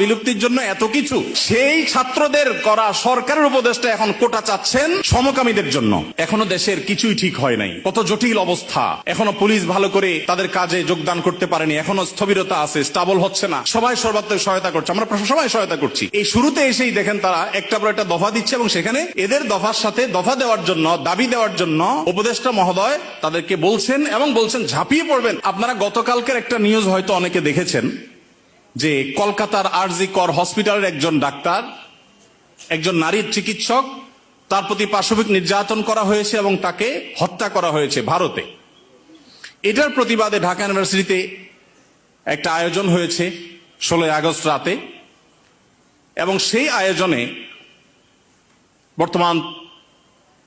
বিলুপ্তির জন্য এত কিছু, সেই ছাত্রদের করা সরকারের উপদেষ্টা এখন কোটা চাচ্ছেন সমকামীদের জন্য। এখনো দেশের কিছুই ঠিক হয় নাই, কত জটিল অবস্থা। এখনো পুলিশ ভালো করে তাদের কাজে যোগদান করতে পারেনি, এখনো স্থবিরতা আছে, স্টাবল হচ্ছে না। সবাই সর্বাত্মক সহায়তা করছে, আমরা সবাই সহায়তা করছি। এই শুরুতে এসেই দেখেন তারা একটা পর একটা দফা দিচ্ছে এবং সেখানে এদের দফার সাথে দফা দেওয়ার জন্য, দাবি দেওয়ার জন্য উপদেষ্টা মহোদয় তাদেরকে বলছেন এবং বলছেন ঝাঁপিয়ে পড়বেন। আপনারা গতকালকের একটা নিউজ হয়তো অনেকে দেখেছেন যে কলকাতার আরজি কর হসপিটালের একজন ডাক্তার, একজন নারীর চিকিৎসক, তার প্রতি পাশবিক নির্যাতন করা হয়েছে এবং তাকে হত্যা করা হয়েছে ভারতে। এটার প্রতিবাদে ঢাকা ইউনিভার্সিটিতে একটা আয়োজন হয়েছে 16 আগস্ট রাতে, এবং সেই আয়োজনে বর্তমান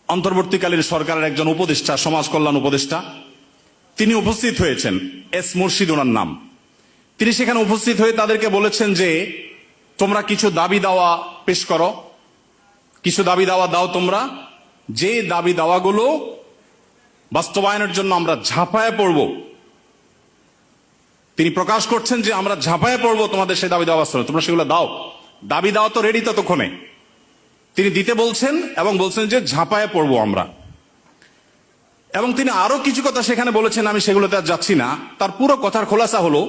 অন্তর্বর্তীকালীন সরকারের একজন উপদেষ্টা, সমাজ কল্যাণ উপদেষ্টা, তিনি উপস্থিত হয়েছেন। এস মুর্শিদ ওনার নাম। তিনি সেখানে উপস্থিত হয়ে তাদেরকে বলেছেন যে তোমরা কিছু দাবি দাওয়া পেশ করো, কিছু দাবি দাওয়া দাও তোমরা, যে দাবি দাওয়াগুলো বাস্তবায়নের জন্য আমরা ঝাঁপায়ে পড়ব। তিনি প্রকাশ করছেন যে আমরা ঝাঁপায়ে পড়ব তোমাদের সেই দাবি দাওয়া বাস্তবায়ন, তোমরা সেগুলো দাও। দাবি দাওয়া তো রেডি ততক্ষণে, তিনি দিতে বলছেন এবং বলছেন যে ঝাঁপায়ে পড়ব আমরা। এবং তিনি আরো কিছু কথা সেখানে বলেছেন, আমি সেগুলোতে আর যাচ্ছি না। তার পুরো কথার খোলাসা হলো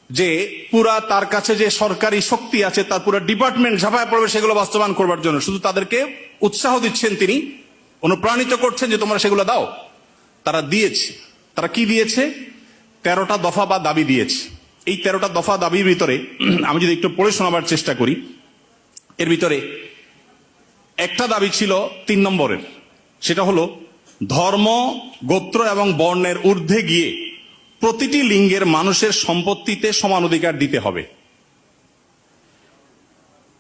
যে পুরা তার কাছে যে সরকারি শক্তি আছে, তার পুরো ডিপার্টমেন্ট ঝাঁপায় পড়বে সেগুলো বাস্তবায়ন করবার জন্য। শুধু তাদেরকে উৎসাহ দিচ্ছেন, তিনি অনুপ্রাণিত করছেন যে তোমরা সেগুলো দাও। তারা দিয়েছে। তারা কি দিয়েছে? 13টা দফা বা দাবি দিয়েছে। এই 13টা দফা দাবির ভিতরে আমি যদি একটু পড়ে শোনাবার চেষ্টা করি, এর ভিতরে একটা দাবি ছিল 3 নম্বরের, সেটা হলো ধর্ম, গোত্র এবং বর্ণের ঊর্ধ্বে গিয়ে প্রতিটি লিঙ্গের মানুষের সম্পত্তিতে সমান অধিকার দিতে হবে।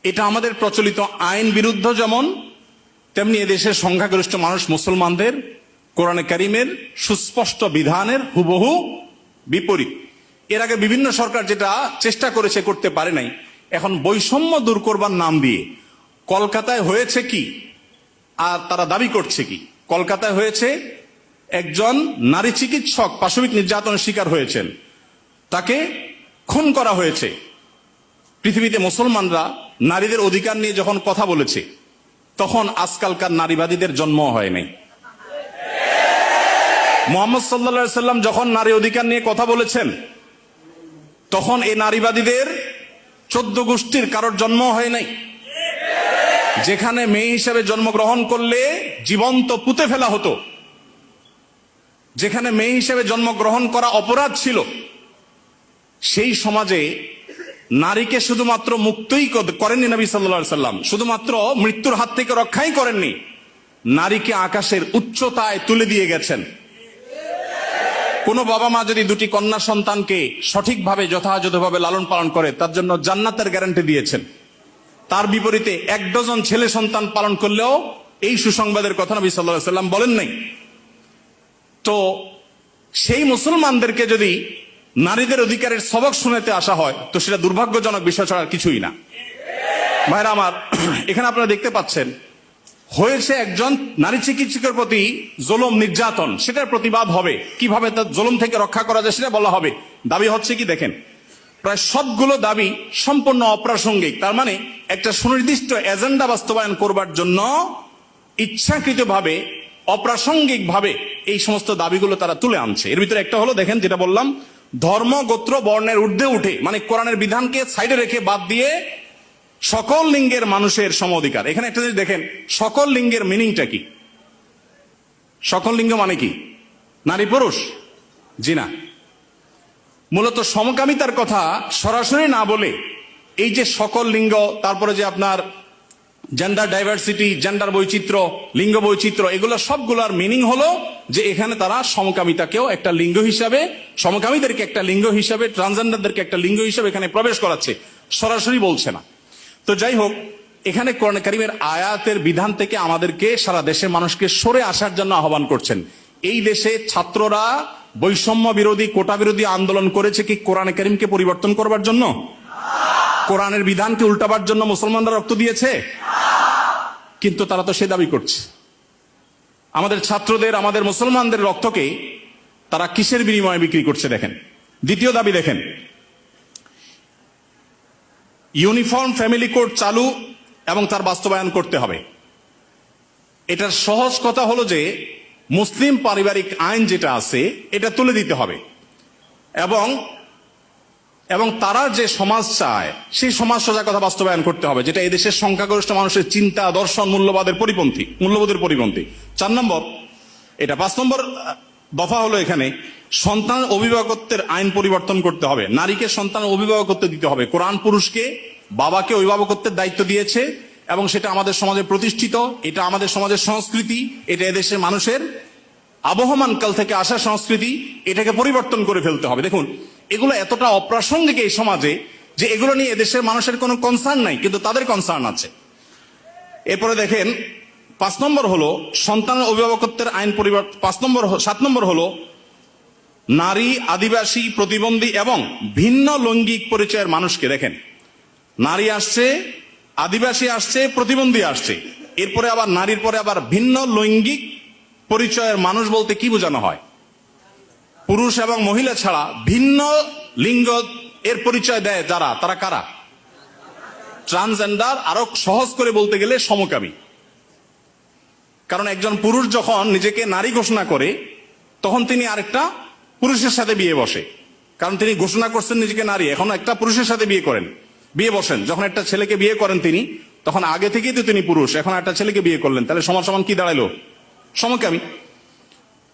এটা আমাদের প্রচলিত আইন বিরুদ্ধ যেমন, তেমনি এদেশের সংখ্যাগরিষ্ঠ মানুষ মুসলমানদের কোরআনে কারিমের সুস্পষ্ট বিধানের হুবহু বিপরীত। এর আগে বিভিন্ন সরকার যেটা চেষ্টা করেছে, করতে পারে নাই। এখন বৈষম্য দূর করবার নাম দিয়ে কলকাতায় হয়েছে কি, আর তারা দাবি করছে কি? কলকাতায় হয়েছে, একজন নারী চিকিৎসক পাশবিক নির্যাতনের শিকার হয়েছেন, তাকে খুন করা হয়েছে। পৃথিবীতে মুসলমানরা নারীদের অধিকার নিয়ে যখন কথা বলেছে, তখন আজকালকার নারীবাদীদের জন্ম হয় নাই। মুহাম্মদ সাল্লাল্লাহু আলাইহি সাল্লাম যখন নারী অধিকার নিয়ে কথা বলেছেন, তখন এই নারীবাদীদের 14 গোষ্ঠীর কারোর জন্ম হয় নাই। যেখানে মেয়ে হিসেবে জন্মগ্রহণ করলে জীবন্ত পুঁতে ফেলা হতো, যেখানে মেয়ে হিসেবে জন্মগ্রহণ করা অপরাধ ছিল, সেই সমাজে নারীকে শুধুমাত্র মুক্তই করেননি নবী সাল্লাল্লাহু আলাইহি সাল্লাম, শুধুমাত্র মৃত্যুর হাত থেকে রক্ষাই করেননি, নারীকে আকাশের উচ্চতায় তুলে দিয়ে গেছেন। কোন বাবা মা যদি 2টি কন্যা সন্তানকে সঠিকভাবে যথাযথভাবে লালন পালন করে, তার জন্য জান্নাতের গ্যারান্টি দিয়েছেন। তার বিপরীতে 1 ডজন ছেলে সন্তান পালন করলেও এই সুসংবাদের কথা নবী সাল্লাল্লাহু আলাইহি সাল্লাম বলেন নাই। তো সেই মুসলমানদেরকে যদি নারীদের অধিকারের সবক শুনাতে আসা হয়, তো সেটা দুর্ভাগ্যজনক বিষয় ছাড়া কিছুই না। ভাইরা আমার, এখানে আপনারা দেখতে পাচ্ছেন হয়েছে একজন নারী চিকিৎসকের প্রতি জুলুম, নির্যাতন, সেটার প্রতিবাদ হবে। কিভাবে তার জুলুম থেকে রক্ষা করা যায় সেটা বলা হবে। দাবি হচ্ছে কি দেখেন, প্রায় সবগুলো দাবি সম্পূর্ণ অপ্রাসঙ্গিক। তার মানে একটা সুনির্দিষ্ট এজেন্ডা বাস্তবায়ন করবার জন্য ইচ্ছাকৃতভাবে, অপ্রাসঙ্গিকভাবে এই সমস্ত দাবিগুলো তারা তুলে আনছে। এর ভিতরে একটা হলো, দেখেন যেটা বললাম, ধর্ম, গোত্র, বর্ণের ঊর্ধ্বে উঠে, মানে কোরআনের বিধানকে সাইডে রেখে বাদ দিয়ে সকল লিঙ্গের মানুষের সম অধিকার। এখানে একটা জিনিস দেখেন, সকল লিঙ্গের মিনিংটা কি? সকল লিঙ্গ মানে কি? নারী পুরুষ? জি না। মূলত সমকামিতার কথা সরাসরি না বলে এই যে সকল লিঙ্গ, তারপরে যে আপনার জেন্ডার ডাইভার্সিটি, জেন্ডার বৈচিত্র্য, লিঙ্গ বৈচিত্র্য, এগুলো সবগুলোর মিনিং হলো যে এখানে তারা সমকামিতাকেও একটা লিঙ্গ হিসাবে, সমকামীদেরকে একটা লিঙ্গ হিসাবে, ট্রান্সজেন্ডারদেরকে একটা লিঙ্গ হিসাবে এখানে প্রবেশ করাচ্ছে, সরাসরি বলছে না। তো যাই হোক, এখানে কোরআন কারীমের আয়াতের বিধান থেকে আমাদেরকে, সারা দেশের মানুষকে সরে আসার জন্য আহ্বান করছেন। এই দেশে ছাত্ররা বৈষম্য বিরোধী, কোটা বিরোধী আন্দোলন করেছে কি কোরআন কারীমকে পরিবর্তন করবার জন্য? কোরআনের বিধানকে উল্টাবার জন্য মুসলমানরা রক্ত দিয়েছে? কিন্তু তারা তো সে দাবি করছে। আমাদের ছাত্রদের, আমাদের মুসলমানদের রক্তকে তারা কিসের বিনিময়ে বিক্রি করছে দেখেন। দ্বিতীয় দাবি দেখেন, ইউনিফর্ম ফ্যামিলি কোড চালু এবং তার বাস্তবায়ন করতে হবে। এটার সহজ কথা হলো যে মুসলিম পারিবারিক আইন যেটা আছে এটা তুলে দিতে হবে এবং তারা যে সমাজ চায় সেই সমাজ সোজা কথা বাস্তবায়ন করতে হবে, যেটা এদেশের সংখ্যাগরিষ্ঠ মানুষের চিন্তা, দর্শন, মূল্যবোধের পরিপন্থী। 4 নম্বর এটা। 5 নম্বর দফা হলো এখানে সন্তান অভিভাবকত্বের আইন পরিবর্তন করতে হবে। নারীকে সন্তান অভিভাবকত্ব দিতে হবে। কোরআন পুরুষকে, বাবাকে অভিভাবকত্বের দায়িত্ব দিয়েছে এবং সেটা আমাদের সমাজে প্রতিষ্ঠিত, এটা আমাদের সমাজের সংস্কৃতি, এটা এদেশের মানুষের আবহমান কাল থেকে আসা সংস্কৃতি, এটাকে পরিবর্তন করে ফেলতে হবে। দেখুন, এগুলো এতটা অপ্রাসঙ্গিক এই সমাজে যে এগুলো নিয়ে এদেশের মানুষের কোনো কনসার্ন নাই, কিন্তু তাদের কনসার্ন আছে। এরপরে দেখেন 5 নম্বর হলো সন্তানের অভিভাবকত্বের আইন পরিবর্তন। 7 নম্বর হলো নারী, আদিবাসী, প্রতিবন্ধী এবং ভিন্ন লৈঙ্গিক পরিচয়ের মানুষকে, দেখেন নারী আসছে, আদিবাসী আসছে, প্রতিবন্ধী আসছে, এরপরে আবার নারীর পরে আবার ভিন্ন লৈঙ্গিক পরিচয়ের মানুষ বলতে কি বোঝানো হয়? পুরুষ এবং মহিলা ছাড়া ভিন্ন লিঙ্গ এর পরিচয় দেয় যারা, তারা কারা? ট্রান্সজেন্ডার, আরো সহজ করে বলতে গেলে সমকামী। কারণ একজন পুরুষ যখন নিজেকে নারী ঘোষণা করে তখন তিনি আরেকটা পুরুষের সাথে বিয়ে বসে, কারণ তিনি ঘোষণা করছেন নিজেকে নারী, এখন একটা পুরুষের সাথে বিয়ে বসেন। যখন একটা ছেলেকে বিয়ে করেন তিনি, তখন আগে থেকেই তো তিনি পুরুষ, এখন একটা ছেলেকে বিয়ে করলেন, তাহলে সমান সমান কি দাঁড়াইলো? সমকামী।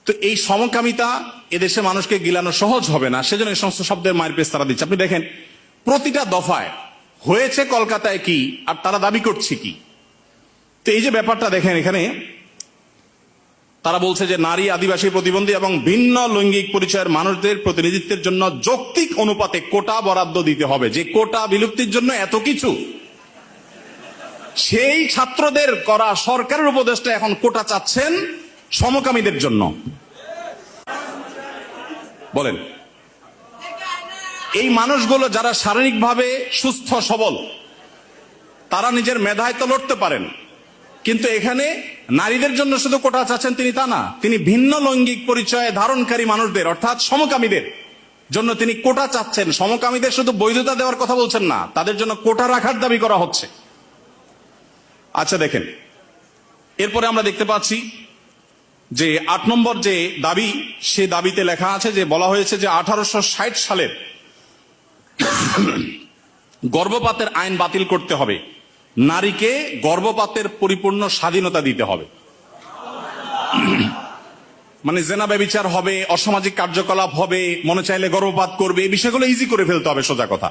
তো এই সমকামিতা এদেশে মানুষকে গিলানো সহজ হবে না, সেজন্য এই সমস্ত শব্দের মায়ের পেশ তারা দিচ্ছে। আপনি দেখেন প্রতিটা দফায় হয়েছে কলকাতায় কি আর তারা দাবি করছে কি। তো এই যে ব্যাপারটা দেখেন, এখানে তারা বলছে যে নারী, আদিবাসী, প্রতিবন্ধী এবং ভিন্ন লৈঙ্গিক পরিচয়ের মানুষদের প্রতিনিধিত্বের জন্য যৌক্তিক অনুপাতে কোটা বরাদ্দ দিতে হবে। যে কোটা বিলুপ্তির জন্য এত কিছু, সেই ছাত্রদের করা সরকারের উপদেষ্টা এখন কোটা চাচ্ছেন সমকামীদের জন্য। বলেন, এই মানুষগুলো যারা শারীরিকভাবে সুস্থ সবল, তারা নিজের মেধায় তো লড়তে পারেন, কিন্তু এখানে নারীদের জন্য শুধু কোটা চাচ্ছেন তিনি তা না, তিনি ভিন্ন লৈঙ্গিক পরিচয় ধারণকারী মানুষদের অর্থাৎ সমকামীদের জন্য তিনি কোটা চাচ্ছেন। সমকামীদের শুধু বৈধতা দেওয়ার কথা বলছেন না, তাদের জন্য কোটা রাখার দাবি করা হচ্ছে। আচ্ছা দেখেন, এরপরে আমরা দেখতে পাচ্ছি যে 8 নম্বর যে দাবি, সে দাবিতে লেখা আছে যে বলা হয়েছে যে 1860 সালের গর্ভপাতের আইন বাতিল করতে হবে, নারীকে গর্ভপাতের পরিপূর্ণ স্বাধীনতা দিতে হবে। মানে জেনা ব্যভিচার হবে, অসামাজিক কার্যকলাপ হবে, মনে চাইলে গর্ভপাত করবে, এই বিষয়গুলো ইজি করে ফেলতে হবে, সোজা কথা।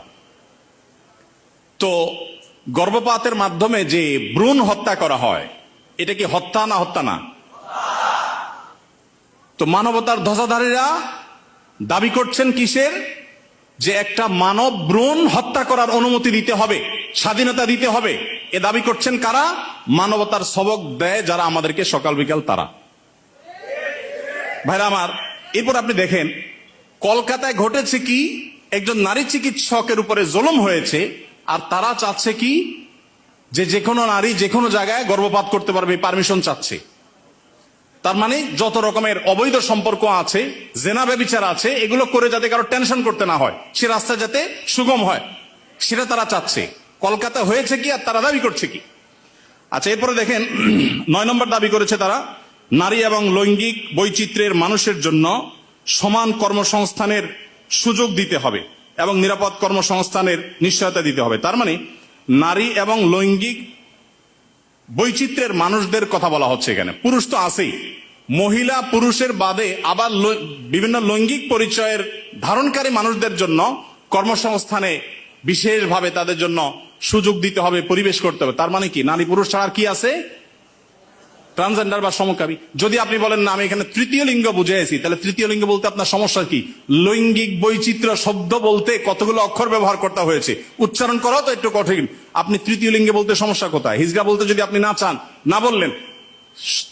তো গর্ভপাতের মাধ্যমে যে ভ্রূণ হত্যা করা হয়, এটা কি হত্যা না? হত্যা না? তো মানবতার ধ্বজাধারীরা দাবি করছেন কিসের? যে একটা মানব ভ্রূণ হত্যা করার অনুমতি দিতে হবে, স্বাধীনতা দিতে হবে। এ দাবি করছেন কারা? মানবতার সবক দেয় যারা আমাদেরকে সকাল বিকাল, তারা। ভাইরা আমার, এরপর আপনি দেখেন কলকাতায় ঘটেছে কি, একজন নারী চিকিৎসকের উপরে জুলুম হয়েছে, আর তারা চাচ্ছে কি যে কোনো নারী যে কোনো জায়গায় গর্ভপাত করতে পারবে, পারমিশন চাচ্ছে। তার মানে যত রকমের অবৈধ সম্পর্ক আছে, জেনা ব্যভিচার আছে, এগুলো করে যাতে কারো টেনশন করতে না হয়, সে রাস্তা যাতে সুগম হয়, সেটা তারা চাচ্ছে। কলকাতা হয়েছে কি আর তারা দাবি করছে কি? আচ্ছা, এরপরে দেখেন 9 নম্বর দাবি করেছে তারা, নারী এবং লৈঙ্গিক বৈচিত্র্যের মানুষের জন্য সমান কর্মসংস্থানের সুযোগ দিতে হবে এবং নিরাপদ কর্মসংস্থানের নিশ্চয়তা দিতে হবে। তার মানে নারী এবং লৈঙ্গিক বৈচিত্র্যের মানুষদের কথা বলা হচ্ছে এখানে। পুরুষ তো আছেই, মহিলা পুরুষের বাদে আবার বিভিন্ন লৈঙ্গিক পরিচয়ের ধারণকারী মানুষদের জন্য কর্মসংস্থানে বিশেষভাবে তাদের জন্য সুযোগ দিতে হবে, পরিবেশ করতে হবে। তার মানে কি নারী পুরুষ ছাড়া কি আছে? ট্রান্সজেন্ডার বা সমকামী। যদি আপনি বলেন না আমি এখানে তৃতীয় লিঙ্গ বুঝেছি, তাহলে তৃতীয় লিঙ্গ বলতে আপনার সমস্যা কি? লৈঙ্গিক বৈচিত্র্য শব্দ বলতে কতগুলো অক্ষর ব্যবহার করতে হয়েছে, উচ্চারণ করাও তো একটু কঠিন। আপনি তৃতীয় লিঙ্গে বলতে সমস্যা কোথায়? হিজড়া বলতে যদি আপনি না চান, না বললেন।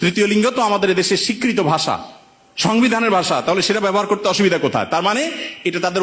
তৃতীয় লিঙ্গ তো আমাদের দেশের স্বীকৃত ভাষা, সংবিধানের ভাষা, তাহলে সেটা ব্যবহার করতে অসুবিধা কোথায়? তার মানে এটা তাদের